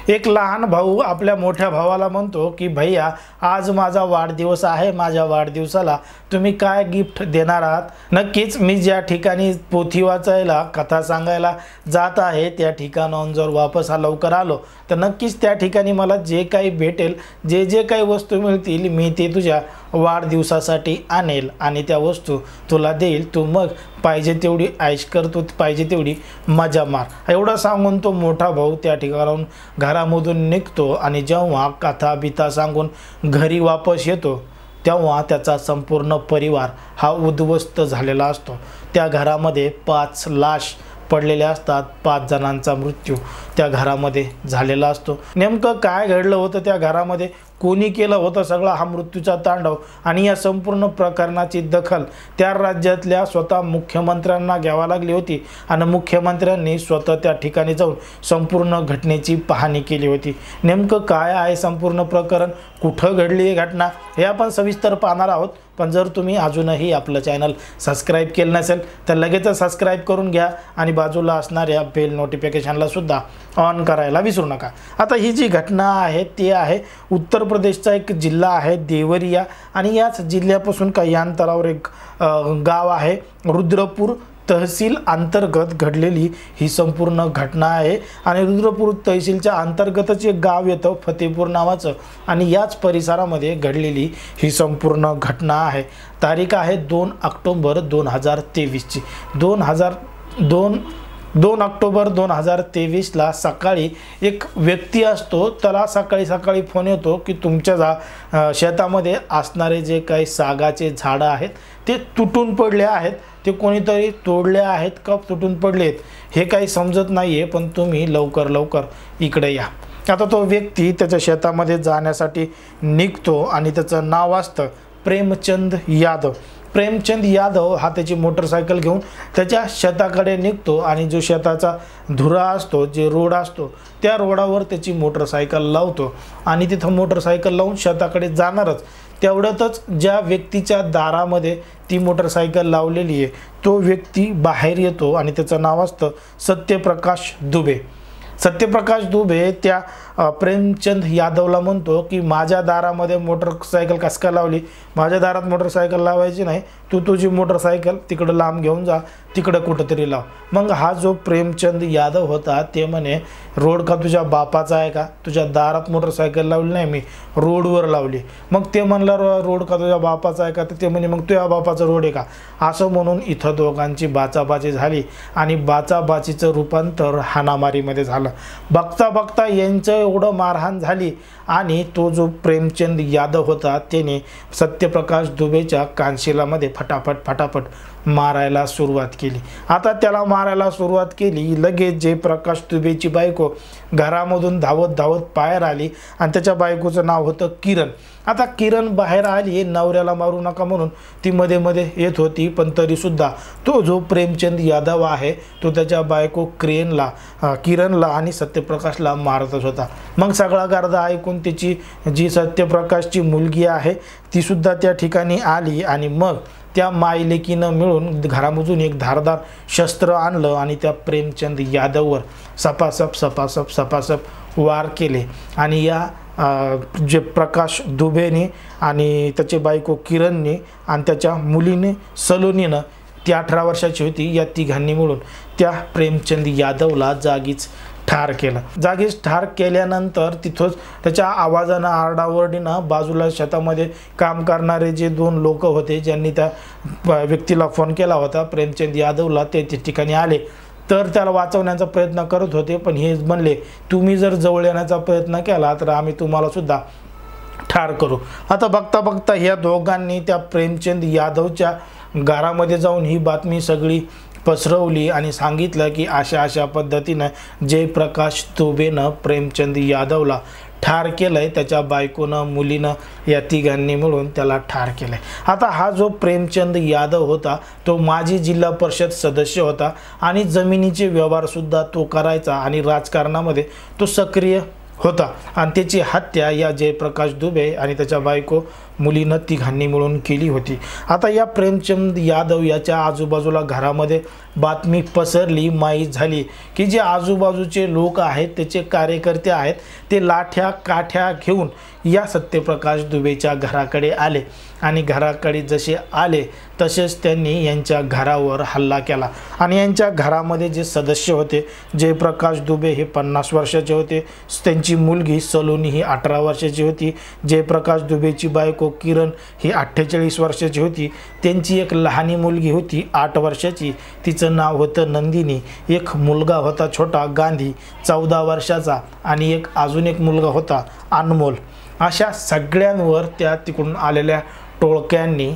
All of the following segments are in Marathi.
एक लहान भाऊ आपल्या मोठ्या भावाला म्हणतो की भैया आज माझा वाढदिवस आहे, माझ्या वाढदिवसाला तुम्ही काय गिफ्ट देणार आहात? नक्कीच मी ज्या ठिकाणी पोथी वाचायला कथा सांगायला जात आहे त्या ठिकाणाहून जर वापस लवकर आलो तर नक्कीच त्या ठिकाणी मला जे काही भेटेल, जे जे काही वस्तू मिळतील मी ते तुझ्या वाढदिवसासाठी आणेल आणि त्या वस्तू तुला देईल, तू मग पाहिजे तेवढी ऐश कर, तू पाहिजे तेवढी मजा मार। एवढं सांगून तो मोठा भाऊ त्या ठिकाणाहून घरामधून निघतो आणि जेव्हा कथा बिथा सांगून घरी वापस येतो तेव्हा त्याचा संपूर्ण परिवार हा उद्ध्वस्त झालेला असतो। त्या घरामध्ये 5 लाश पडलेले असतात, 5 जणांचा मृत्यू त्या घरामध्ये झालेला असतो। नेमकं काय घडलं होतं त्या घरामध्ये, कोणी केलं होतं सगळा हा मृत्यूचा तांडव आणि या संपूर्ण प्रकरणाची दखल त्या राज्यातल्या स्वतः मुख्यमंत्र्यांना घ्यावी लागली होती आणि मुख्यमंत्र्यांनी स्वतः त्या ठिकाणी जाऊन संपूर्ण घटनेची पाहणी केली होती। नेमकं काय आहे संपूर्ण प्रकरण, कुठं घडली ही घटना हे आपण सविस्तर पाहणार आहोत। पण जर तुम्ही अजूनही आपलं चॅनल सबस्क्राइब केलं नसेल तर लगेच सबस्क्राइब करून घ्या आणि बाजूला असणाऱ्या बेल नोटिफिकेशनला सुद्धा ऑन करायला विसरू नका। आता ही जी घटना आहे ती आहे उत्तर प्रदेशचा एक जिल्हा आहे देवरिया आणि याच जिल्ह्यापासून काही अंतरावर एक गाव आहे रुद्रपूर तहसील अंतर्गत घडलेली ही संपूर्ण घटना आहे। आणि रुद्रपूर तहसीलच्या अंतर्गतच एक गाव येतं फतेपूर नावाचं आणि याच परिसरामध्ये घडलेली ही संपूर्ण घटना आहे। तारीख आहे 2 ऑक्टोबर 2023 ची। 2 ऑक्टोबर 2023ला सकाळी एक व्यक्ती असतो, त्याला सकाळी सकाळी फोन येतो की तुमच्या शेतामध्ये असणारे जे काही सागाचे झाडं आहेत ते तुटून पडले आहेत, ते कोणीतरी तोडले आहेत का तुटून पडलेत हे काही समजत नाहीये, पण तुम्ही लवकर इकडे या। आता तो व्यक्ती त्याच्या शेतामध्ये जाण्यासाठी निघतो आणि त्याचं नाव असतं प्रेमचंद यादव। प्रेमचंद यादव हा त्याची मोटरसायकल घेऊन त्याच्या शेताकडे निघतो आणि जो शेताचा धुरा असतो, जे रोड असतो त्या रोडावर त्याची मोटरसायकल लावतो आणि तिथं मोटरसायकल लावून शेताकडे जाणारच तेवढ्यातच ज्या व्यक्तीच्या दारामध्ये ती मोटरसायकल लावलेली आहे तो व्यक्ती बाहेर येतो आणि त्याचं नाव असतं सत्यप्रकाश दुबे। सत्यप्रकाश दुबे त्या प्रेमचंद यादवला म्हणतो की माझ्या दारामध्ये मोटरसायकल कस का लावली, माझ्या दारात मोटरसायकल लावायची नाही, तू तुझी मोटरसायकल तिकडं लांब घेऊन जा, तिकडं कुठंतरी लाव। मग हा जो प्रेमचंद यादव होता ते म्हणे रोड का तुझ्या बापाचा आहे का, तुझ्या दारात मोटरसायकल लावली नाही, मी रोडवर लावली। मग ते म्हणलं रोड का तुझ्या बापाचा आहे का, तर ते म्हणे मग तुझ्या बापाचा रोड आहे का, असं म्हणून इथं दोघांची बाचाबाची झाली आणि बाचाबाचीचं रूपांतर हाणामारीमध्ये झालं। बघता बघता यांचं एवढं मारहाण झाली आणि तो जो प्रेमचंद यादव होता त्याने सत्यप्रकाश दुबेच्या कानशिलामध्ये फटाफट मारायला सुरुवात केली। आता त्याला मारायला सुरुवात केली, लगेच जे प्रकाश दुबेची बायको घरामधून धावत बाहेर आली आणि त्याच्या बायकोचं नाव होतं किरण। आता किरण बाहेर आली, नवऱ्याला मारू नका म्हणून ती मध्ये येत होती, पण तरी सुद्धा तो जो प्रेमचंद यादव आहे तो त्याच्या बायको किरणला आणि सत्यप्रकाशला मारतच होता। मग सगळा गर्दा ऐकून त्याची जी सत्यप्रकाशची मुलगी आहे ती सुद्धा त्या ठिकाणी आली आणि मग त्या मायलेकीनं मिळून घरामधून एक धारदार शस्त्र आणलं आणि त्या प्रेमचंद यादववर सपासप वार केले। आणि या जे प्रकाश दुबेने आणि त्याची बायको किरणने आणि त्याच्या मुलीने सलोनीनं, ती 18 वर्षाची होती, या तिघांनी मिळून त्या प्रेमचंद यादवला जागीच ठार केलं। जागीच ठार केल्यानंतर तिथंच त्याच्या आवाजानं आरडाओरडीनं बाजूला शेतामध्ये काम करणारे जे 2 लोक होते ज्यांनी त्या व्यक्तीला फोन केला होता प्रेमचंद यादवला, ते ठिकाणी आले तर त्याला वाचवण्याचा प्रयत्न करत होते, पण हे म्हणले तुम्ही जर जवळ येण्याचा प्रयत्न केला तर आम्ही तुम्हाला सुद्धा ठार करू। आता बघता ह्या दोघांनी त्या प्रेमचंद यादवच्या घरामध्ये जाऊन ही बातमी सगळी पसरवली आणि सांगितलं की अशा पद्धतीनं जयप्रकाश दुबेनं प्रेमचंद यादवला ठार केलंय, त्याच्या बायकोनं मुलीनं या तिघांनी मिळून त्याला ठार केलंय। आता हा जो प्रेमचंद यादव होता तो माजी जिल्हा परिषद सदस्य होता आणि जमिनीचे व्यवहार सुद्धा तो करायचा आणि राजकारणामध्ये तो सक्रिय होता आणि त्याची हत्या या जयप्रकाश दुबे आणि त्याच्या बायको मुलीनं तिघांनी मिळून केली होती. आता या प्रेमचंद यादव याच्या आजूबाजूला घरामध्ये बातमी पसरली, माहीत झाली की जे आजूबाजूचे लोक आहेत, त्याचे कार्यकर्ते आहेत, ते लाठ्या काठ्या घेऊन या सत्यप्रकाश दुबेच्या घराकडे आले आणि घराकडे जसे आले तसेच त्यांनी यांच्या घरावर हल्ला केला. आणि यांच्या घरामध्ये जे सदस्य होते, जयप्रकाश दुबे हे 50 वर्षाचे होते, त्यांची मुलगी सलोनी ही 18 वर्षाची होती, जयप्रकाश दुबेची बायको किरण ही 48 वर्षाची होती, त्यांची एक लहानी मुलगी होती 8 वर्षाची, तिचं नाव होतं नंदिनी, एक मुलगा होता छोटा गांधी 14 वर्षाचा आणि अजून एक मुलगा होता अनमोल. अशा सगळ्यांवर त्या तिकडून आलेल्या टोळक्यांनी,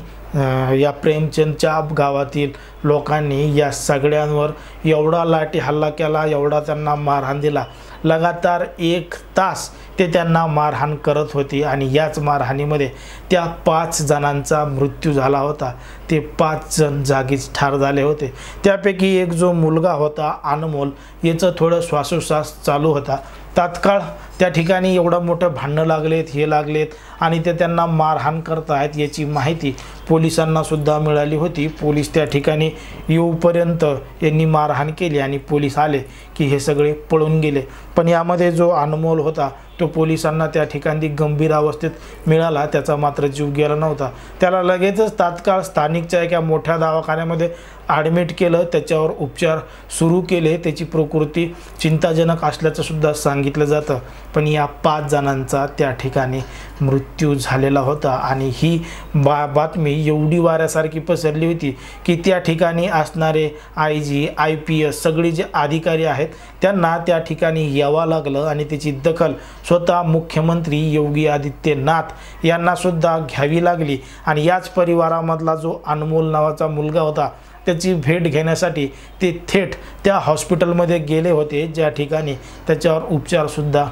या प्रेमचंदच्या गावातील लोकांनी या सगळ्यांवर एवढा लाठी हल्ला केला, एवढा त्यांना मारहाण दिला. लगातार 1 तास ते त्यांना मारहाण करत होती आणि याच मारहाणीमध्ये त्या 5 जणांचा मृत्यू झाला होता. ते 5 जण जागीच ठार झाले होते. त्यापैकी एक जो मुलगा होता अनमोल, याचं थोडं श्वासोश्वास चालू होता. तात्काळ त्या ठिकाणी एवढं मोठं भांडणं लागलेत, हे लागलेत आणि ते त्यांना मारहाण करतायत याची माहिती पोलिसांना सुद्धा मिळाली होती. पोलीस त्या ठिकाणी येऊपर्यंत यांनी मारहाण केली आणि पोलीस आले की हे सगळे पळून गेले. पण यामध्ये जो अनमोल होता तो पोलिसांना त्या ठिकाणी गंभीर अवस्थेत मिळाला, त्याचा मात्र जीव गेला नव्हता. त्याला लगेचच तात्काळ स्थानिकच्या एका मोठ्या दवाखान्यामध्ये ॲडमिट केलं, त्याच्यावर उपचार सुरू केले. त्याची प्रकृती चिंताजनक असल्याचं सुद्धा सांगितलं जातं. पण या 5 जणांचा त्या ठिकाणी मृत्यू झालेला होता आणि ही बातमी एवढी वाऱ्यासारखी पसरली होती की त्या ठिकाणी असणारे IG, IPS सगळे जे अधिकारी आहेत त्यांना त्या ठिकाणी यावं लागलं आणि त्याची दखल स्वतः मुख्यमंत्री योगी आदित्यनाथ यांना सुद्धा घ्यावी लागली. आणि याच परिवारामधला जो अनमोल नावाचा मुलगा होता त्याची भेट घेण्यासाठी ते थेट त्या हॉस्पिटलमध्ये गेले होते, ज्या ठिकाणी त्याच्यावर उपचारसुद्धा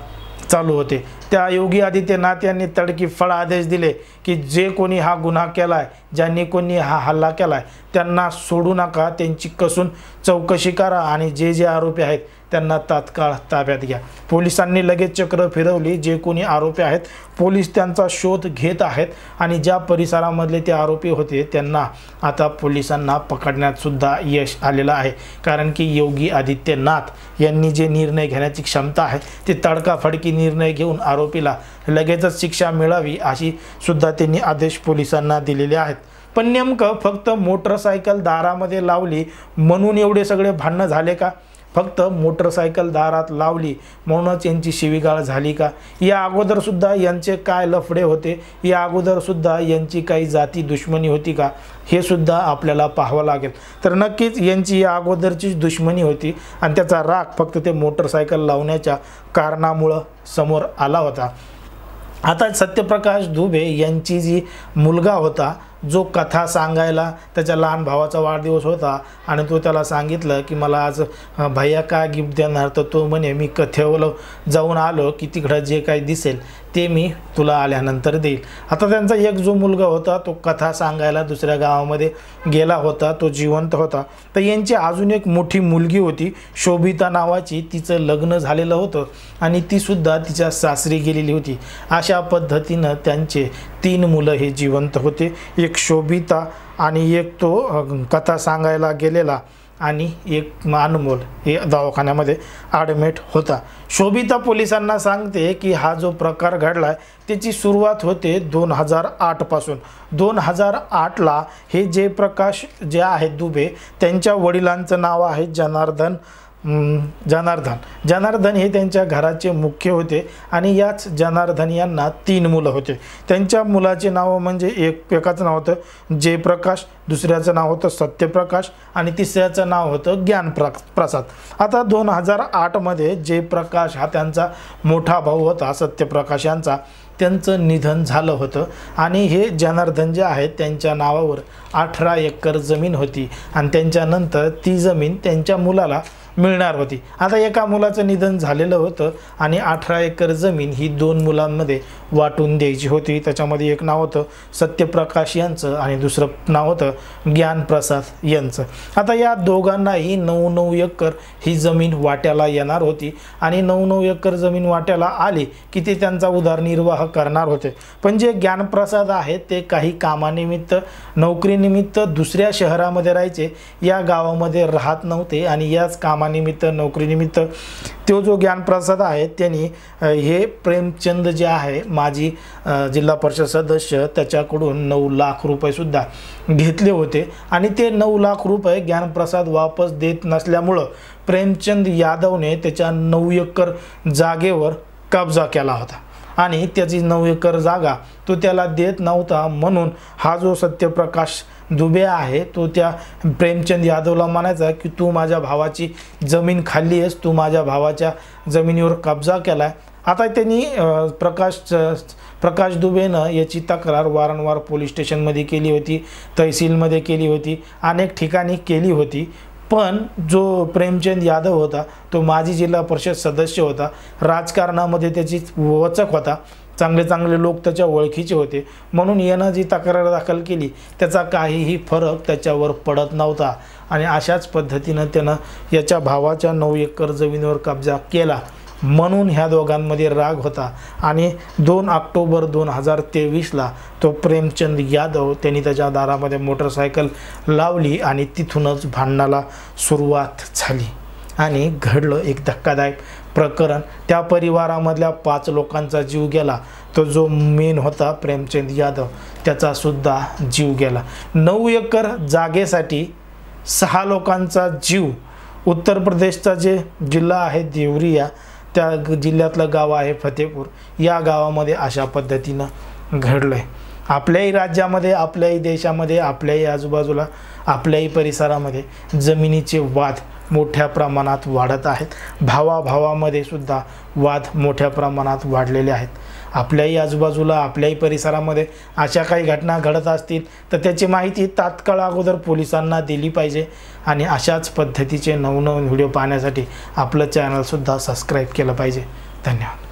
चालू होते. त्या योगी आदित्यनाथ यांनी तडकीफळ आदेश दिले की जे कोणी हा गुन्हा केला आहे, ज्यांनी कोणी हा हल्ला केला आहे त्यांना सोडू नका, त्यांची कसून चौकशी करा आणि जे जे आरोपी आहेत त्यांना तात्काळ ताब्यात घ्या. पोलिसांनी लगेच चक्र फिरवली. जे कोणी आरोपी आहेत पोलीस त्यांचा शोध घेत आहेत आणि ज्या परिसरामधले ते आरोपी होते त्यांना आता पोलिसांना पकडण्यात सुद्धा यश आलेलं आहे. कारण की योगी आदित्यनाथ यांनी जे निर्णय घेण्याची क्षमता आहे ते तडकाफडकी निर्णय घेऊन आरोपीला लगेचच शिक्षा मिळावी अशी सुद्धा त्यांनी आदेश पोलिसांना दिलेले आहेत. पण नेमकं फक्त मोटरसायकल दारामध्ये लावली म्हणून एवढे सगळे भांडणं झाले का? फक्त मोटरसायकल दारात लावली म्हणूनच यांची शिवीगाळ झाली का? या अगोदरसुद्धा यांचे काय लफडे होते, या अगोदरसुद्धा यांची काही जाती दुश्मनी होती का, हे सुद्धा आपल्याला पाहावं लागेल. तर नक्कीच यांची या अगोदरचीच दुश्मनी होती आणि त्याचा राग फक्त ते मोटरसायकल लावण्याच्या कारणामुळं समोर आला होता. आता सत्यप्रकाश दुबे यांची जी मुलगा होता, जो कथा सांगायला, त्याच्या लहान भावाचा वाढदिवस होता आणि तो त्याला सांगितलं की मला आज भैया काय गिफ्ट देणार, तर तो म्हणे मी कथेवर जाऊन आलो की तिकडं जे काही दिसेल ते मी तुला आल्यानंतर देईल. आता त्यांचा एक जो मुलगा होता तो कथा सांगायला दुसऱ्या गावामध्ये गेला होता, तो जिवंत होता. तर यांची अजून एक मोठी मुलगी होती शोभिता नावाची, तिचं लग्न झालेलं होतं आणि तीसुद्धा तिच्या सासरी गेलेली होती. अशा पद्धतीनं त्यांचे 3 मुलं हे जिवंत होते, एक शोभिता आणि एक तो कथा सांगायला गेलेला आणि एक अनमोल हे दवाखान्यामध्ये ॲडमिट होता. शोभिता पोलिसांना सांगते की हा जो प्रकार घडला आहे त्याची सुरुवात होते 2008 पासून. 2008ला हे जयप्रकाश जे आहेत दुबे त्यांच्या वडिलांचं नाव आहे जनार्दन हे त्यांच्या घराचे मुख्य होते आणि याच जनार्दन यांना 3 मुलं होते. त्यांच्या मुलाचे नाव म्हणजे एकाचं नाव होतं जयप्रकाश, दुसऱ्याचं नाव होतं सत्यप्रकाश आणि तिसऱ्याचं नाव होतं ज्ञानप्रसाद. आता 2008 मध्ये जयप्रकाश हा त्यांचा मोठा भाऊ होता सत्यप्रकाश यांचा, त्यांचं निधन झालं होतं आणि हे जनार्दन जे आहेत त्यांच्या नावावर 18 एकर जमीन होती आणि त्यांच्यानंतर ती जमीन त्यांच्या मुलाला मिळणार होती. आता एका मुलाचं निधन झालेलं होतं आणि 18 एकर जमीन ही 2 मुलांमध्ये वाटून द्यायची होती। त्याच्यामध्ये एक नाव होतं सत्यप्रकाश यांचं आणि दुसरं नाव होतं ज्ञानप्रसाद यांचं। आता या दोघांनाही 9-9 एकर ही जमीन वाट्याला येणार होती आणि 9-9 एकर जमीन वाट्याला आली की ते त्यांचा उदरनिर्वाह करणार होते। पण जे ज्ञानप्रसाद आहेत ते काही कामानिमित्त नोकरीनिमित्त दुसऱ्या शहरामध्ये राहायचे, या गावामध्ये राहत नव्हते आणि याच कामानिमित्त नोकरीनिमित्त तो जो ज्ञानप्रसाद आहे त्यांनी हे प्रेमचंद जे आहे माजी जिल्हा परिषद सदस्य त्याच्याकडून 9 लाख रुपये सुद्धा घेतले होते आणि ते 9 लाख रुपये ज्ञानप्रसाद वापस देत नसल्यामुळं प्रेमचंद यादवने त्याच्या 9 एकर जागेवर कब्जा केला होता आणि त्याची 9 एकर जागा तो त्याला देत नव्हता। म्हणून हा जो सत्यप्रकाश दुबे आहे तो त्या प्रेमचंद यादवला म्हणायचा की तू माझ्या भावाची जमीन खाल्ली आहेस, तू माझ्या भावाच्या जमिनीवर कब्जा केलाय। आता त्यांनी प्रकाश दुबेनं याची तक्रार वारंवार पोलीस स्टेशनमध्ये केली होती, तहसीलमध्ये केली होती, अनेक ठिकाणी केली होती। पण जो प्रेमचंद यादव होता तो माजी जिल्हा परिषद सदस्य होता, राजकारणामध्ये त्याची वचक होता, चांगले चांगले लोक त्याच्या ओळखीचे होते, म्हणून यानं जी तक्रार दाखल केली त्याचा काहीही फरक त्याच्यावर पडत नव्हता आणि अशाच पद्धतीनं त्यानं याच्या भावाच्या 9 एकर जमिनीवर कब्जा केला। म्हणून ह्या दोघांमध्ये राग होता आणि 2 ऑक्टोबर 2023ला तो प्रेमचंद यादव त्यांनी त्याच्या दारामध्ये मोटरसायकल लावली आणि तिथूनच भांडणाला सुरुवात झाली आणि घडलं एक धक्कादायक प्रकरण। त्या परिवारामधल्या 5 लोकांचा जीव गेला, तो जो मेन होता प्रेमचंद यादव त्याचा सुद्धा जीव गेला। 9 एकर जागेसाठी 6 लोकांचा जीव। उत्तर प्रदेशचा जे जिल्हा आहे देवरिया, त्या जिल्ह्यातलं गाव आहे फतेपूर, या गावामध्ये अशा पद्धतीनं घडलं आहे। आपल्याही राज्यामध्ये, आपल्याही देशामध्ये, आपल्याही आजूबाजूला, आपल्याही परिसरामध्ये जमिनीचे वाद मोठ्या प्रमाणात वाढत आहेत। भावाभावामध्ये सुद्धा वाद मोठ्या प्रमाणात वाढलेले आहेत। आपल्याही आजूबाजूला, आपल्याही परिसरामध्ये अशा काही घटना घडत असतील तर त्याची माहिती तात्काळ अगोदर पोलिसांना दिली पाहिजे आणि अशाच पद्धतीचे नवनवीन व्हिडिओ पाहण्यासाठी आपलं चॅनलसुद्धा सबस्क्राईब केलं पाहिजे। धन्यवाद।